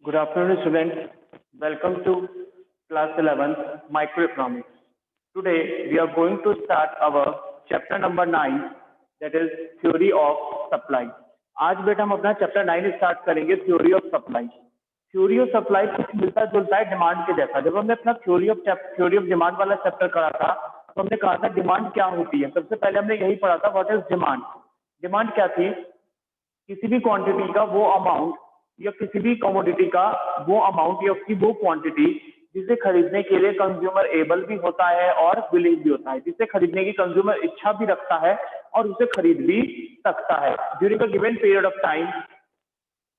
Good afternoon, students. Welcome to class 11th microeconomics. Today we are going to start our chapter number 9, that is theory of supply. आज बेटा हम अपना chapter 9 start करेंगे theory of supply. Theory of supply कुछ मिलता जुलता है demand के जैसा. जब हमने अपना थ्योरी ऑफ डिमांड वाला चैप्टर करा था तो हमने कहा था डिमांड क्या होती है. सबसे पहले हमने यही पढ़ा था व्हाट इज डिमांड. डिमांड क्या थी? किसी भी क्वांटिटी का वो अमाउंट या किसी भी कमोडिटी का वो अमाउंट या उसकी वो क्वांटिटी जिसे खरीदने के लिए कंज्यूमर एबल भी होता है और विलिंग भी होता है, जिसे खरीदने की कंज्यूमर इच्छा भी रखता है और उसे खरीद भी सकता है during a given period of time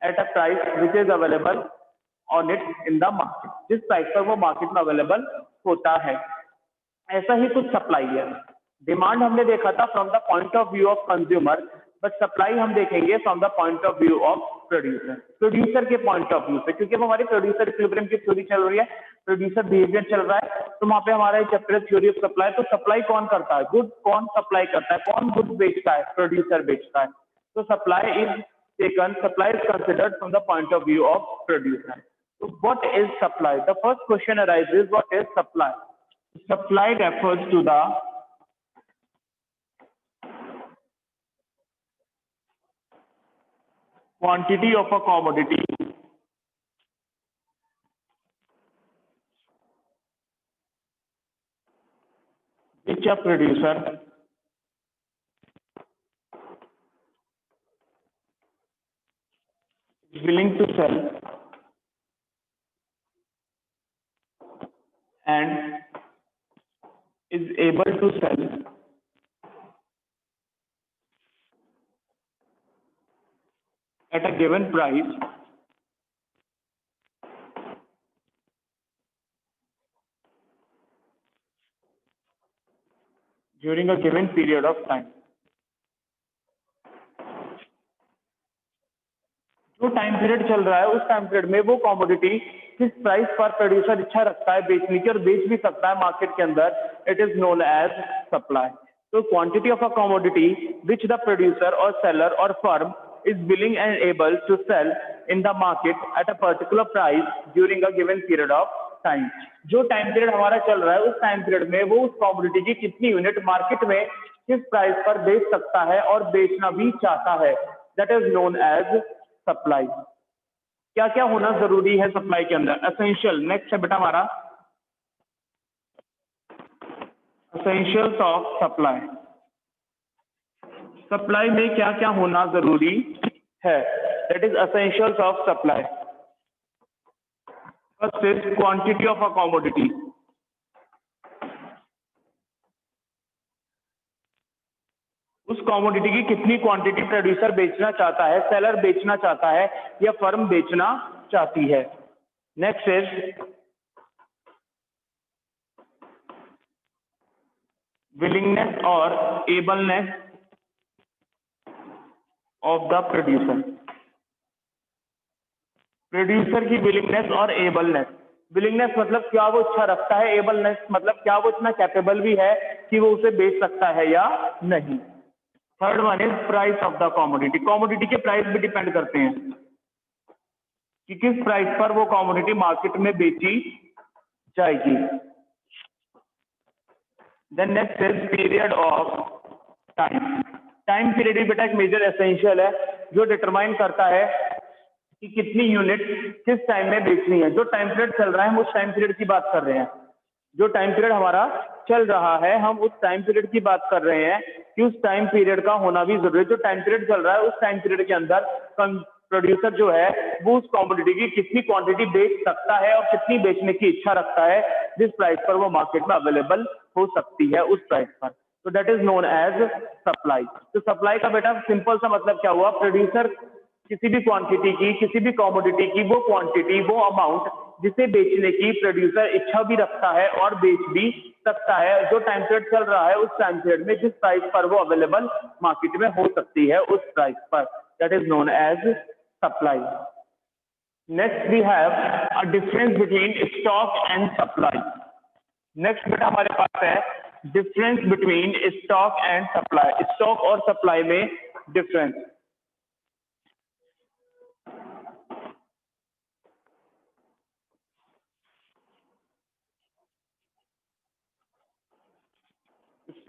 at a price which is available on it in the market. जिस प्राइस पर वो मार्केट में अवेलेबल होता है. ऐसा ही कुछ सप्लाई है. डिमांड हमने देखा था from the point of view of consumer, but supply हम देखेंगे from the point of view of producer. Producer के पॉइंट ऑफ व्यू से, क्योंकि अब हमारी प्रोड्यूसर इक्विलिब्रियम की थ्योरी चल रही है, प्रोड्यूसर बिहेवियर चल रहा है, तो वहां पे हमारा चैप्टर थ्योरी ऑफ सप्लाई. तो सप्लाई कौन करता है? गुड कौन सप्लाई करता है? कौन गुड बेचता है? प्रोड्यूसर बेचता है. तो supply is considered from the point of view of producer. So what is supply? The first question arises, what is supply? Supply refers to the quantity of a commodity which a producer is willing to sell and is able to sell at a given price during a given period of time. जो time period चल रहा है उस time period में वो commodity किस price पर producer इच्छा रखता है बेचने की और बेच भी सकता है मार्केट के अंदर, it is known as supply. तो quantity of a commodity which the producer और सेलर और firm is willing and able to sell in the market at a particular price during a given period of time. जो time period हमारा चल रहा है उस time period में वो उस कमोडिटी की कितनी यूनिट मार्केट में किस प्राइस पर बेच सकता है और बेचना भी चाहता है, that is known as supply. क्या क्या होना जरूरी है सप्लाई के अंदर? एसेंशियल. नेक्स्ट है बेटा हमारा एसेंशियल्स ऑफ सप्लाई. सप्लाई में क्या क्या होना जरूरी है? That is essentials of supply. First is quantity of a commodity. उस कमोडिटी की कितनी क्वांटिटी प्रोड्यूसर बेचना चाहता है, सेलर बेचना चाहता है या फर्म बेचना चाहती है. नेक्स्ट इज विलिंगनेस और एबलनेस ऑफ द प्रोड्यूसर. प्रोड्यूसर की विलिंगनेस और एबलनेस. विलिंगनेस मतलब क्या वो इच्छा रखता है, एबलनेस मतलब क्या वो इतना कैपेबल भी है कि वो उसे बेच सकता है या नहीं. Third one is price of the commodity. Commodity के प्राइस भी डिपेंड करते हैं कि किस प्राइस पर वो कमोडिटी मार्केट में बेची जाएगी. Then next is period of time. Time period भी बेटा एक मेजर एसेंशियल है जो डिटरमाइन करता है कि कितनी यूनिट किस टाइम में बेचनी है. जो टाइम पीरियड चल रहा है हम उस टाइम पीरियड की बात कर रहे हैं. जो टाइम पीरियड हमारा चल रहा है हम उस टाइम पीरियड की बात कर रहे हैं कि उस टाइम पीरियड का होना भी जरूरी है. जो टाइम पीरियड चल रहा है उस टाइम पीरियड के अंदर प्रोड्यूसर जो है वो उस कमोडिटी की कितनी क्वांटिटी बेच सकता है और कितनी बेचने की इच्छा रखता है जिस प्राइस पर वो मार्केट में अवेलेबल हो सकती है उस प्राइस पर. तो that is known as supply. तो सप्लाई का बेटा सिंपल सा मतलब क्या हुआ? प्रोड्यूसर किसी भी क्वांटिटी की किसी भी कमोडिटी की वो क्वांटिटी वो अमाउंट जिसे बेचने की प्रोड्यूसर इच्छा भी रखता है और बेच भी सकता है. जो टाइम पीरियड चल रहा है उस टाइम पीरियड में जिस प्राइस पर वो अवेलेबल मार्केट में हो सकती है उस प्राइस पर, that is known as supply. Next we have a difference between stock and supply. Next बेटा हमारे पास है difference between stock and supply. Stock और सप्लाई में difference.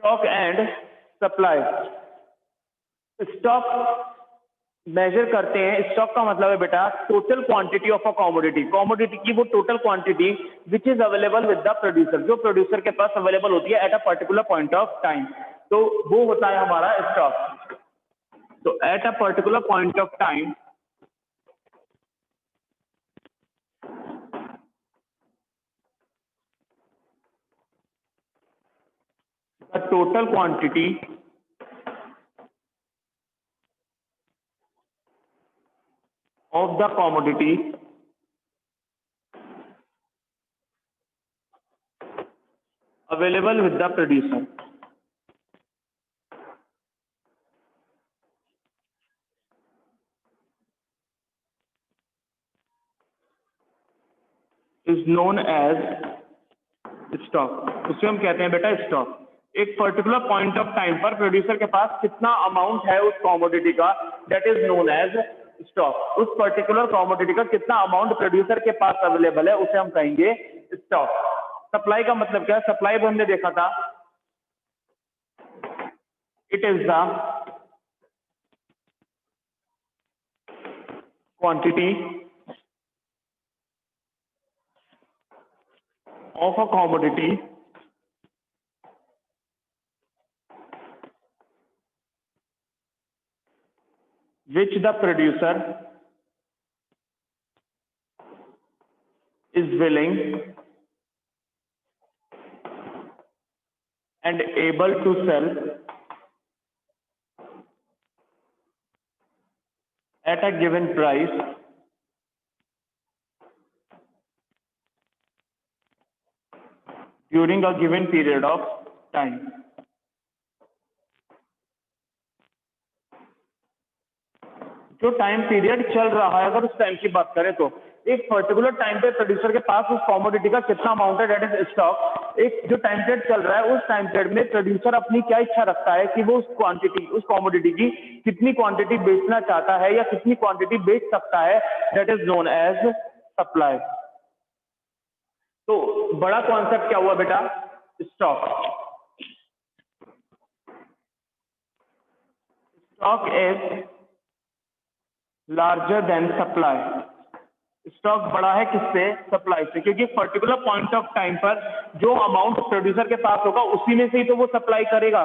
Stock and supply. Stock measure करते हैं, स्टॉक का मतलब है बेटा total quantity of a commodity, commodity की वो total quantity which is available with the producer, जो प्रोड्यूसर के पास अवेलेबल होती है at a particular point of time, तो वो होता है हमारा स्टॉक। तो at a particular point of time the total quantity of the commodity available with the producer is known as stock। उसे हम कहते हैं बेटा स्टॉक। एक पर्टिकुलर पॉइंट ऑफ टाइम पर प्रोड्यूसर के पास कितना अमाउंट है उस कमोडिटी का, that is known as stock. उस पर्टिकुलर कमोडिटी का कितना अमाउंट प्रोड्यूसर के पास अवेलेबल है उसे हम कहेंगे स्टॉक। सप्लाई का मतलब क्या है? सप्लाई हमने देखा था, it is the quantity of a commodity which the producer is willing and able to sell at a given price during a given period of time। जो टाइम पीरियड चल रहा है, अगर उस टाइम की बात करें तो एक पर्टिकुलर टाइम पे प्रोड्यूसर के पास उस कमोडिटी का कितना अमाउंट है, दैट इज स्टॉक। एक जो टाइम पीरियड चल रहा है उस टाइम पीरियड में प्रोड्यूसर अपनी क्या इच्छा रखता है कि वो उस क्वांटिटी, उस कमोडिटी की कितनी क्वांटिटी बेचना चाहता है या कितनी क्वांटिटी बेच सकता है, that is known as supply. तो बड़ा कॉन्सेप्ट क्या हुआ बेटा? Stock. Stock is larger than supply. Stock बड़ा है किससे? सप्लाई से, क्योंकि पर्टिकुलर पॉइंट ऑफ टाइम पर जो अमाउंट प्रोड्यूसर के पास होगा उसी में से ही तो वो सप्लाई करेगा।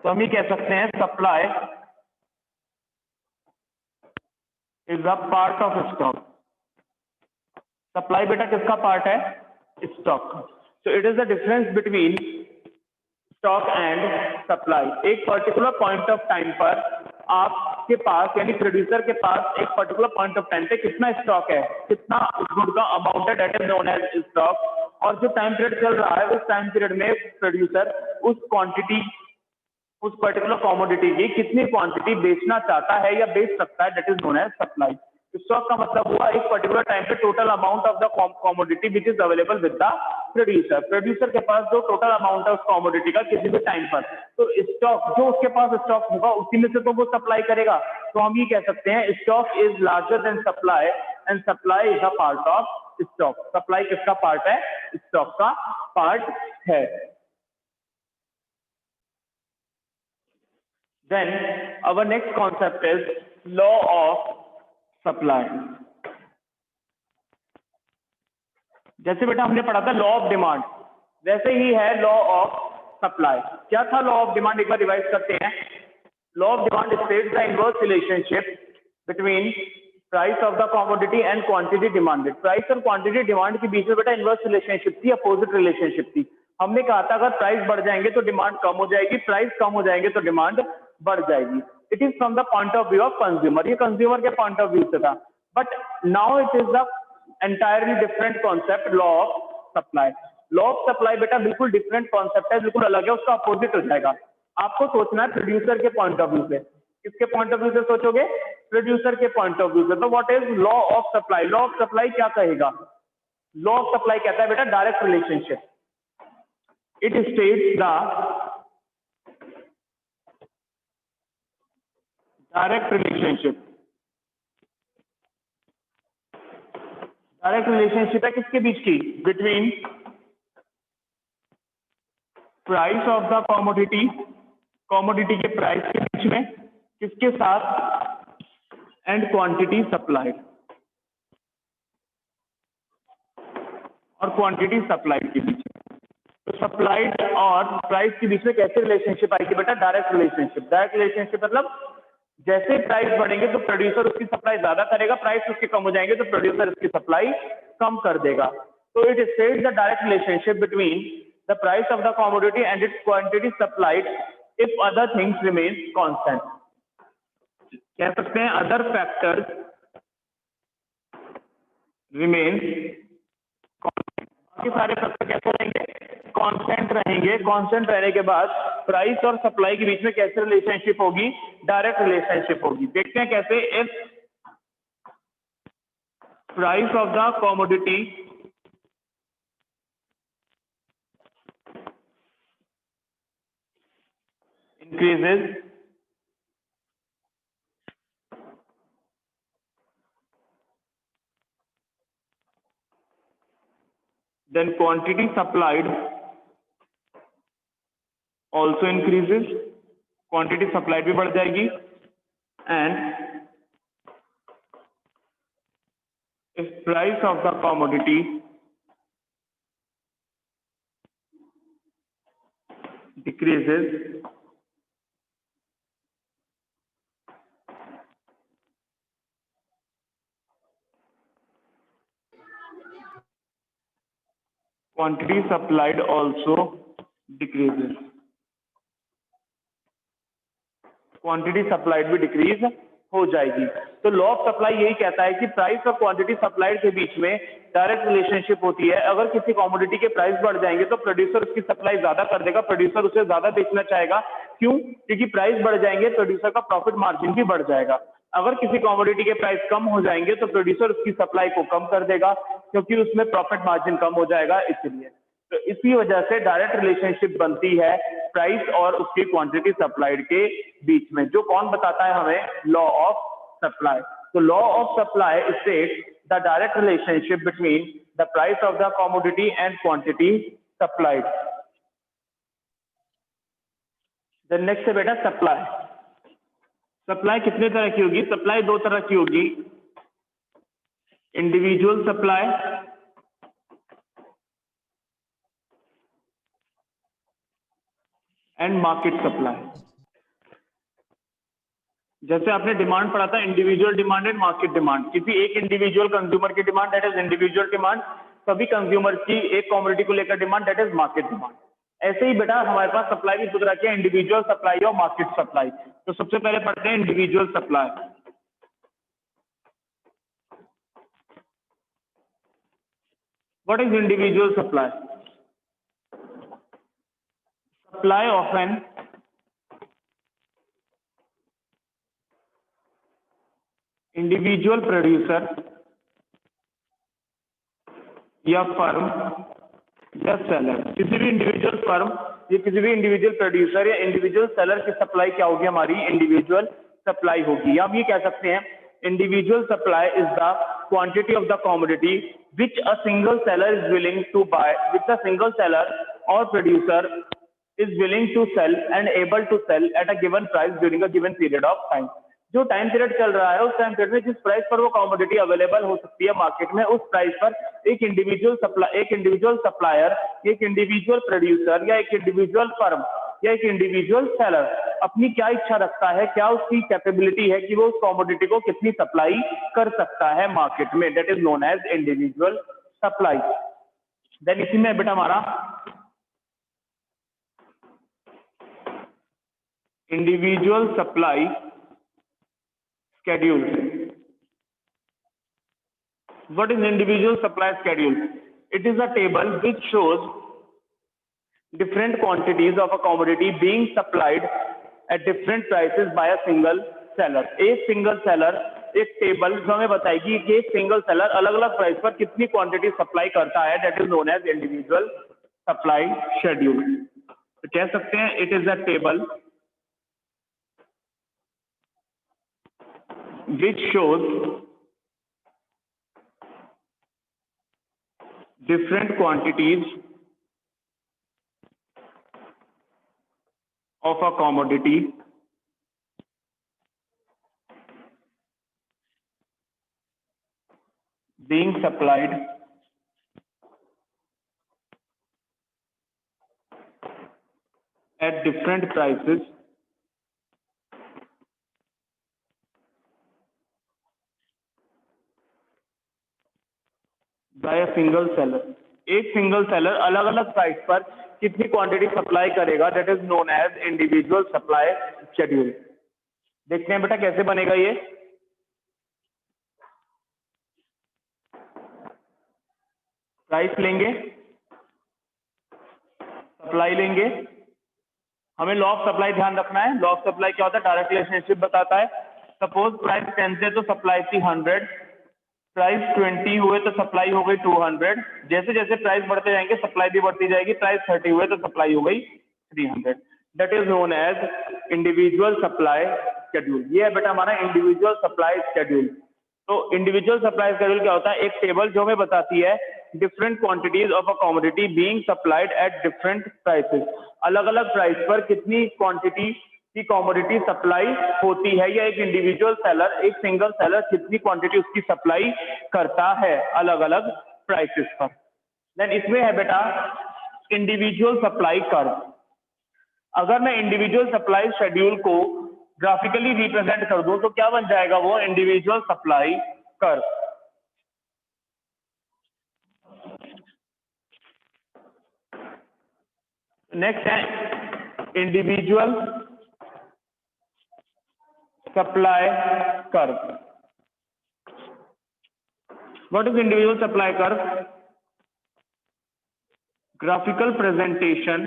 तो हम ये कह सकते हैं supply is a part of stock. Supply बेटा किसका पार्ट है? Stock. So it is the difference between stock and supply. एक पर्टिकुलर पॉइंट ऑफ टाइम पर आपके पास यानी प्रोड्यूसर के पास एक पर्टिकुलर पॉइंट ऑफ टाइम पे कितना स्टॉक है, कितना गुड का अमाउंट है, that is known as stock. और जो टाइम पीरियड चल रहा है उस टाइम पीरियड में प्रोड्यूसर उस क्वांटिटी, उस पर्टिकुलर कमोडिटी की कितनी क्वांटिटी बेचना चाहता है या बेच सकता है, that is known as supply. Stock का मतलब हुआ एक पर्टिकुलर टाइम पे total amount of the commodity which is available with the producer. Producer के पास जो टोटल अमाउंट है उस कमोडिटी का किसी भी टाइम पर, तो स्टॉक जो उसके पास स्टॉक होगा उसी में से तो वो सप्लाई करेगा। तो हम ये कह सकते हैं stock is larger than supply and supply is a part of stock. Supply किसका पार्ट है? स्टॉक का पार्ट है। Then our next concept is law of supply। जैसे बेटा हमने पढ़ा था लॉ ऑफ डिमांड, वैसे ही है लॉ ऑफ सप्लाई। क्या था लॉ ऑफ डिमांड? एक बार रिवाइज करते हैं। Law of demand states the inverse relationship between price of the commodity and quantity demanded. Price और क्वांटिटी डिमांड के बीच में बेटा इनवर्स रिलेशनशिप थी, अपोजिट रिलेशनशिप थी। हमने कहा था अगर प्राइस बढ़ जाएंगे तो डिमांड कम हो जाएगी, प्राइस कम हो जाएंगे तो डिमांड बढ़ जाएगी। It is from the point of view of consumer, ये कंज्यूमर के पॉइंट ऑफ व्यू से था। But now it is the entirely different concept law of supply. Law of supply बेटा बिल्कुल डिफरेंट कॉन्सेप्ट है, बिल्कुल अलग है, उसका अपोजिट हो जाएगा। आपको सोचना है प्रोड्यूसर के पॉइंट ऑफ व्यू से। किसके पॉइंट ऑफ व्यू से सोचोगे? प्रोड्यूसर के पॉइंट ऑफ व्यू से। तो what is law of supply? Law of supply क्या कहेगा? लॉ ऑफ सप्लाई कहता है बेटा direct relationship. It states the direct relationship. Direct relationship है किसके बीच की? Between price of the commodity, commodity के प्राइस के बीच में किसके साथ, एंड क्वांटिटी सप्लाइड, और क्वांटिटी सप्लाइड के बीच में। तो सप्लाइड और प्राइस के बीच में कैसे रिलेशनशिप आएगी बेटा, डायरेक्ट रिलेशनशिप। डायरेक्ट रिलेशनशिप मतलब जैसे प्राइस बढ़ेंगे तो प्रोड्यूसर उसकी सप्लाई ज्यादा करेगा, प्राइस उसके कम हो जाएंगे तो प्रोड्यूसर उसकी सप्लाई कम कर देगा। तो it states the direct relationship between the price of the commodity and it's quantity supplied if other things remain constant. कह सकते हैं अदर फैक्टर्स रिमेन कांस्टेंट, बाकी सारे फैक्टर कैसे रहेंगे, कांस्टेंट रहेंगे। कांस्टेंट रहने के बाद प्राइस और सप्लाई के बीच में कैसे रिलेशनशिप होगी, डायरेक्ट रिलेशनशिप होगी। देखते हैं कैसे। If price of the commodity increases then quantity supplied also increases, quantity supplied भी बढ़ जाएगी। and if price of the commodity decreases quantity supplied also decreases, quantity supplied भी डिक्रीज हो जाएगी। तो लॉ ऑफ सप्लाई यही कहता है कि प्राइस और क्वांटिटी सप्लाइड के बीच में डायरेक्ट रिलेशनशिप होती है। अगर किसी कमोडिटी के प्राइस बढ़ जाएंगे तो प्रोड्यूसर उसकी सप्लाई ज्यादा कर देगा, प्रोड्यूसर उसे ज्यादा बेचना चाहेगा। क्यों? क्योंकि प्राइस बढ़ जाएंगे, प्रोड्यूसर का प्रॉफिट मार्जिन भी बढ़ जाएगा। अगर किसी कमोडिटी के प्राइस कम हो जाएंगे तो प्रोड्यूसर उसकी सप्लाई को कम कर देगा, क्योंकि उसमें प्रॉफिट मार्जिन कम हो जाएगा। इसलिए तो इसी वजह से डायरेक्ट रिलेशनशिप बनती है प्राइस और उसकी क्वांटिटी सप्लाइड के बीच में। जो कौन बताता है हमें? Law of supply. तो law of supply states the direct relationship between the price of the commodity and quantity supplied. The next है बेटा सप्लाई। सप्लाई कितने तरह की होगी? सप्लाई दो तरह की होगी, individual supply and market supply. जैसे आपने डिमांड पढ़ा था, individual demand and market demand. किसी एक इंडिविजुअल कंज्यूमर की demand, that is individual demand. सभी कंज्यूमर की एक कमोडिटी को लेकर demand, that is market demand. ऐसे ही बेटा हमारे पास सप्लाई भी खुद रखी है, इंडिविजुअल सप्लाई और मार्केट सप्लाई। तो सबसे पहले पढ़ते हैं individual supply. What is individual supply? Supply of an individual producer या फर्म या सेलर। किसी भी इंडिविजुअल फर्म या किसी भी इंडिविजुअल प्रोड्यूसर या इंडिविजुअल सेलर की सप्लाई क्या होगी? हमारी इंडिविजुअल सप्लाई होगी। या हम ये कह सकते हैं individual supply is the quantity of the commodity which a single seller is willing to buy, which a single seller और producer is willing to sell and able to sell at a given price during a given period of time। जो time period चल रहा है उस time period में जिस price पर वो कमोडिटी अवेलेबल हो सकती है मार्केट में, उस प्राइस पर एक इंडिविजुअल सप्लायर, एक इंडिविजुअल प्रोड्यूसर या एक इंडिविजुअल फर्म या एक इंडिविजुअल सेलर अपनी क्या इच्छा रखता है, क्या उसकी कैपेबिलिटी है कि वो उस कमोडिटी को कितनी सप्लाई कर सकता है मार्केट में, that is known as individual supply. Then इसी में बेटा हमारा individual supply schedule। What is individual supply schedule? It is a table which shows different quantities of a commodity being supplied at different prices by a single seller। एक single seller एक table जो हमें बताएगी कि एक single seller अलग अलग price पर कितनी क्वांटिटी सप्लाई करता है, that is known as individual supply schedule. तो कह सकते हैं it is a table which shows different quantities of a commodity being supplied at different prices by a single seller. एक सिंगल सेलर अलग अलग price पर कितनी क्वांटिटी सप्लाई करेगा, that is known as individual supply schedule. देखते हैं बेटा कैसे बनेगा ये। प्राइस लेंगे, सप्लाई लेंगे, हमें लॉ ऑफ सप्लाई ध्यान रखना है। लॉ ऑफ सप्लाई क्या होता है, डायरेक्ट रिलेशनशिप बताता है। सपोज प्राइस 10 थे तो सप्लाई थी 100, प्राइस 20 हुए तो सप्लाई हो गई 200, जैसे जैसे प्राइस बढ़ते जाएंगे सप्लाई भी बढ़ती जाएगी, प्राइस 30 हुए तो सप्लाई हो गई 300। That is known as individual supply schedule. ये है बेटा हमारा इंडिविजुअल सप्लाई शेड्यूल। तो इंडिविजुअल सप्लाई शेड्यूल क्या होता है, एक टेबल जो हमें बताती है different quantities of a commodity being supplied at different prices. अलग अलग प्राइस पर कितनी क्वांटिटी की कमोडिटी सप्लाई होती है, या एक इंडिविजुअल सेलर, एक सिंगल सेलर कितनी क्वांटिटी उसकी सप्लाई करता है अलग अलग प्राइसेस पर। देन इसमें है बेटा इंडिविजुअल सप्लाई कर्व। अगर मैं इंडिविजुअल सप्लाई शेड्यूल को ग्राफिकली रिप्रेजेंट कर दूं तो क्या बन जाएगा वो, इंडिविजुअल सप्लाई कर्व। नेक्स्ट है individual supply curve. What is individual supply curve? Graphical presentation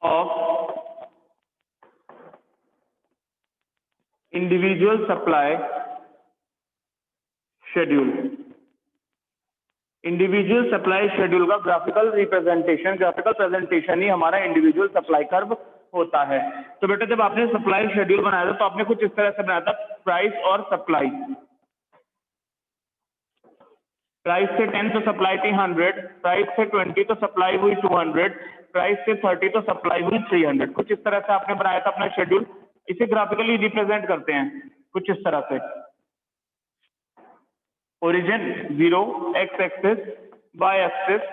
of individual supply schedule। Individual supply schedule का ग्राफिकल रिप्रेजेंटेशन, ग्राफिकल प्रेजेंटेशन ही हमारा इंडिविजुअल सप्लाई कर्व होता है। तो बेटा जब आपने सप्लाई शेड्यूल बनाया था तो आपने कुछ इस तरह से बनाया था, प्राइस और सप्लाई। प्राइस से 10 तो सप्लाई थी 100, प्राइस से 20 तो सप्लाई हुई 200, प्राइस से 30 तो सप्लाई हुई 300। कुछ इस तरह से आपने बनाया था अपना शेड्यूल। इसे ग्राफिकली रिप्रेजेंट करते हैं कुछ इस तरह से। Origin 0, x axis, Y axis.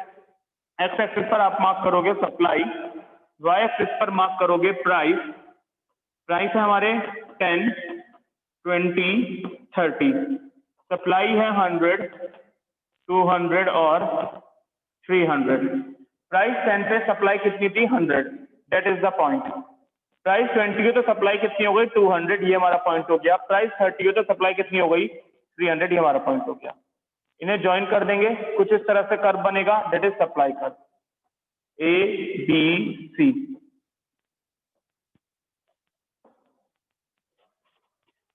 X axis पर आप मार्क करोगे सप्लाई, वाई एक्सिस पर मार्क करोगे प्राइस। प्राइस है हमारे 10, 20, 30, सप्लाई है 100, 200 और 300। प्राइस 10 पे सप्लाई कितनी थी 100, that is the point. Price 20 की तो सप्लाई कितनी हो गई 200, ये हमारा पॉइंट हो गया। प्राइस 30 की तो सप्लाई कितनी हो गई 300, ये हमारा पॉइंट हो गया। इन्हें ज्वाइन कर देंगे, कुछ इस तरह से कर्व बनेगा, that is supply curve ABC।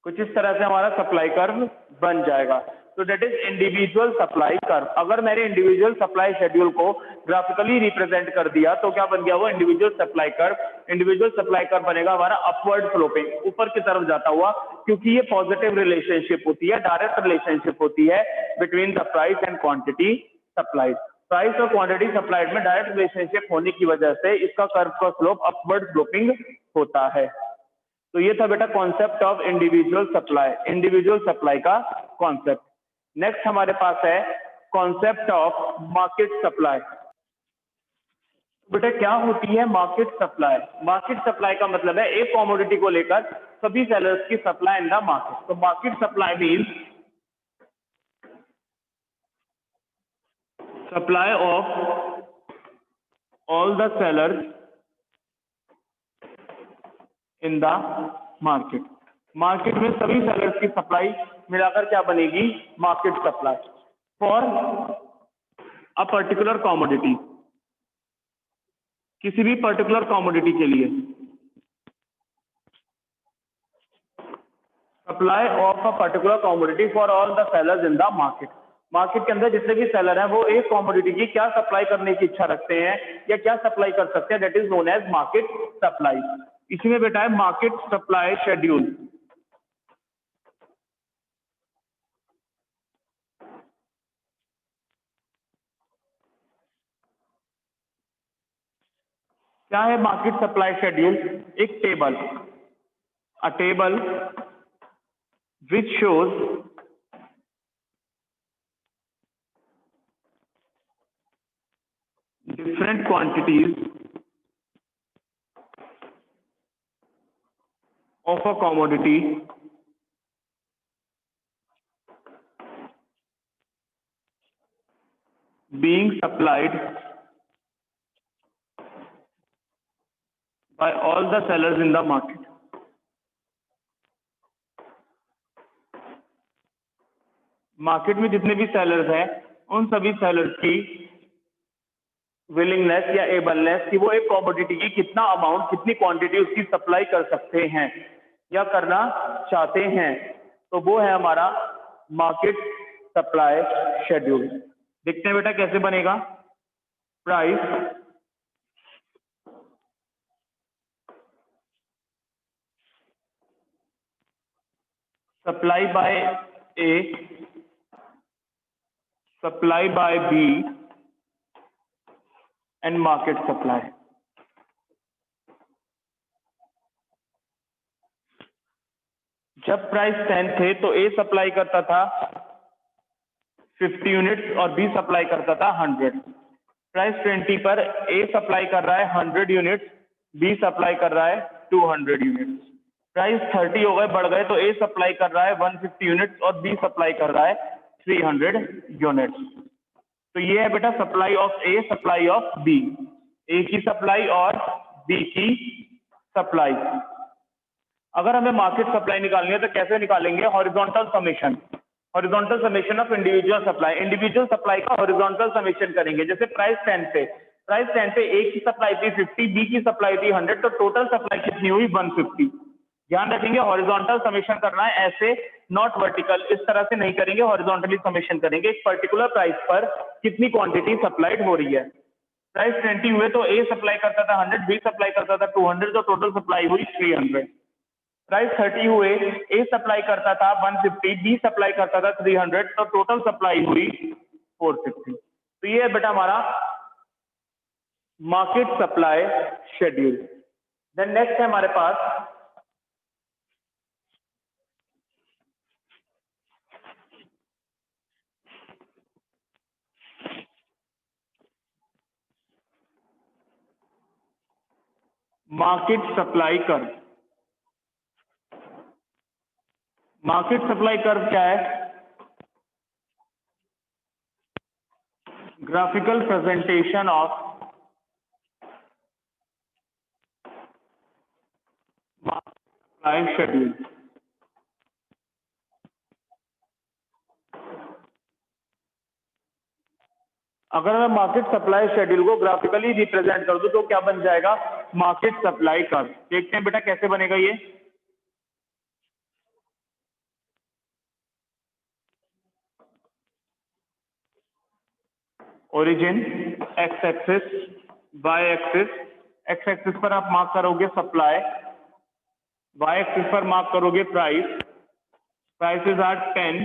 कुछ इस तरह से हमारा सप्लाई कर्व बन जाएगा। तो that is individual supply curve. अगर मैंने इंडिविजुअल सप्लाई शेड्यूल को ग्राफिकली रिप्रेजेंट कर दिया तो क्या बन गया वो, individual supply curve. Individual supply curve बनेगा हमारा अपवर्ड स्लोपिंग, ऊपर की तरफ जाता हुआ, क्योंकि ये पॉजिटिव रिलेशनशिप होती है, डायरेक्ट रिलेशनशिप होती है between the price and quantity supplied. Price और क्वांटिटी सप्लाइड में डायरेक्ट रिलेशनशिप होने की वजह से इसका कर्व का स्लोप अपवर्ड स्लोपिंग होता है। तो ये था बेटा concept of individual supply, individual supply का कॉन्सेप्ट। नेक्स्ट हमारे पास है कॉन्सेप्ट ऑफ मार्केट सप्लाई। बेटा क्या होती है मार्केट सप्लाई? मार्केट सप्लाई का मतलब है एक कमोडिटी को लेकर सभी सेलर्स की सप्लाई इन द मार्केट। तो market supply means supply of all the sellers in the market. Market में सभी सेलर्स की सप्लाई मिलाकर क्या बनेगी, market supply for a particular commodity. किसी भी पर्टिकुलर कमोडिटी के लिए supply of a particular commodity for all the sellers in the market. Market के अंदर जितने भी सेलर हैं वो एक कमोडिटी की क्या सप्लाई करने की इच्छा रखते हैं या क्या सप्लाई कर सकते हैं, that is known as market supply. इसी में बेटा है मार्केट सप्लाई शेड्यूल। क्या है मार्केट सप्लाई शेड्यूल? एक table, a table which shows different quantities of a commodity being supplied by all the sellers in the market. Market में जितने भी सेलर्स हैं उन सभी सेलर्स की विलिंगनेस या एबलनेस कि वो एक कमोडिटी की कितना अमाउंट, कितनी क्वांटिटी उसकी सप्लाई कर सकते हैं या करना चाहते हैं, तो वो है हमारा मार्केट सप्लाई शेड्यूल। देखते हैं बेटा कैसे बनेगा। Price supply by A, supply by B and market supply. जब प्राइस 10 थे तो ए सप्लाई करता था 50 यूनिट्स और बी सप्लाई करता था 100। प्राइस 20 पर ए सप्लाई कर रहा है 100 यूनिट्स, बी सप्लाई कर रहा है 200 यूनिट्स। प्राइस 30 हो गए, बढ़ गए, तो ए सप्लाई कर रहा है 150 यूनिट्स और बी सप्लाई कर रहा है 300 यूनिट्स। तो ये है बेटा supply of A, supply of B, A की सप्लाई और बी की सप्लाई। अगर हमें मार्केट सप्लाई निकालनी है तो कैसे निकालेंगे? Horizontal summation, horizontal summation of individual supply, individual supply का हॉरिजॉन्टल समेशन करेंगे। जैसे प्राइस 10 पे ए की सप्लाई थी 50, बी की सप्लाई थी 100, तो टोटल सप्लाई कितनी हुई? 150। ध्यान रखेंगे हॉरिजॉन्टल समेशन करना है ऐसे, नॉट वर्टिकल, इस तरह से नहीं करेंगे, हॉरिजॉन्टली समेशन करेंगे। एक पर्टिकुलर प्राइस पर कितनी क्वांटिटी सप्लाइड हो रही है। प्राइस 20 हुए तो ए सप्लाई करता था 100, बी सप्लाई करता था 200, तो टोटल सप्लाई हुई 300। प्राइस 30 हुए, ए सप्लाई करता था 150, बी सप्लाई करता था 300, तो टोटल सप्लाई हुई 450। तो ये है बेटा हमारा market supply schedule. Then next है हमारे पास market supply curve. Market supply curve क्या है? Graphical presentation of market supply schedule. अगर मैं मार्केट सप्लाई शेड्यूल को ग्राफिकली रिप्रेजेंट कर दूं तो क्या बन जाएगा? Market supply curve. देखते हैं बेटा कैसे बनेगा ये। Origin X axis, Y axis, x axis पर आप मार्क करोगे सप्लाई, वाई एक्सिस पर मार्क करोगे प्राइस। Prices are 10,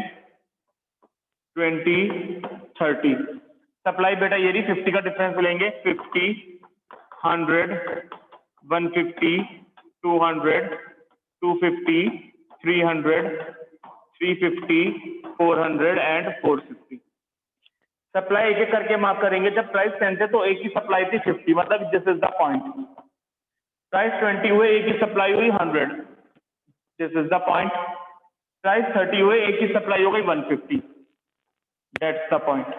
20, 30। सप्लाई बेटा ये रही, 50 का डिफरेंस लेंगे, 50, 100, 150, 200, 250, 300, 350, 400 एंड 450। सप्लाई एक एक करके मार्क करेंगे। जब प्राइस 10 थे तो ए की सप्लाई थी 50, मतलब this is the point. Price 20 हुए, ए की सप्लाई हुई 100, this is the point. Price 30 हुए, ए की सप्लाई हो गई 150, दैट्स द पॉइंट।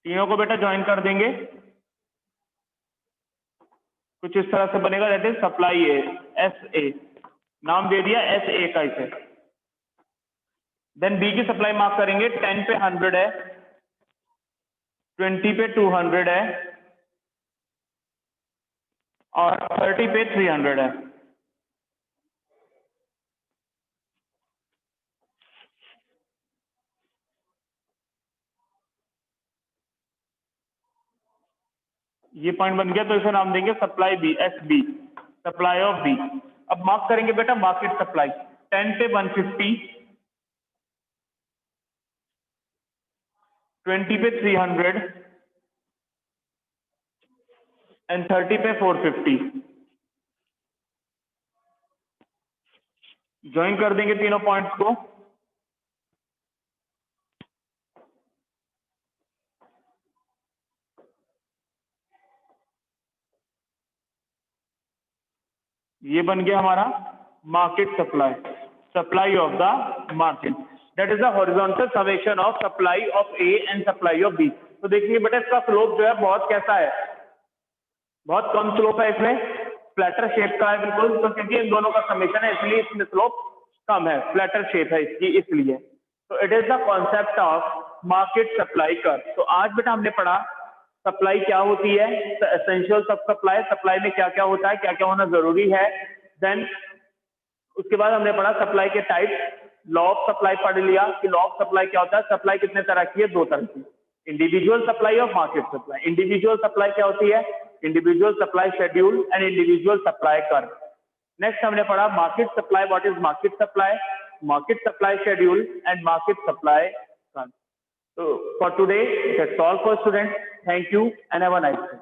तीनों को बेटा ज्वाइन कर देंगे, कुछ इस तरह से बनेगा, that is supply A, S A, नाम दे दिया एस ए का इसे। देन बी की सप्लाई मार्क करेंगे, 10 पे 100 है, 20 पे 200 है और 30 पे 300 है। ये पॉइंट बन गया, तो इसे नाम देंगे supply B, S B, supply of B. अब मार्क करेंगे बेटा मार्केट सप्लाई, 10 पे 150, 20 पे 300, एंड 30 पे 450। ज्वाइन कर देंगे तीनों पॉइंट्स को। ये बन गया हमारा market supply, supply of the market, that is the horizontal summation of supply of A and supply of B. तो देखिए बेटा इसका स्लोप जो है बहुत कैसा है, बहुत कम स्लोप है, इसमें फ्लैटर शेप का है बिल्कुल, तो क्योंकि इन दोनों का समेशन है इसलिए इसमें स्लोप कम है, फ्लैटर शेप है इसकी इसलिए। तो it is the concept of market supply curve. तो आज बेटा हमने पढ़ा सप्लाई क्या होती है, एसेंशियल सब सप्लाई, सप्लाई में क्या क्या होता है, क्या क्या होना जरूरी है। देन उसके बाद हमने पढ़ा सप्लाई के टाइप, लॉ ऑफ सप्लाई पढ़ लिया कि लॉ ऑफ सप्लाई क्या होता है। सप्लाई कितने तरह की है, दो तरह की, इंडिविजुअल सप्लाई और मार्केट सप्लाई। इंडिविजुअल सप्लाई क्या होती है, individual supply schedule and individual supply curve. Next हमने पढ़ा market supply, what is market supply, market supply schedule and market supply curve. So for today, that's all for students. Thank you and have a nice day.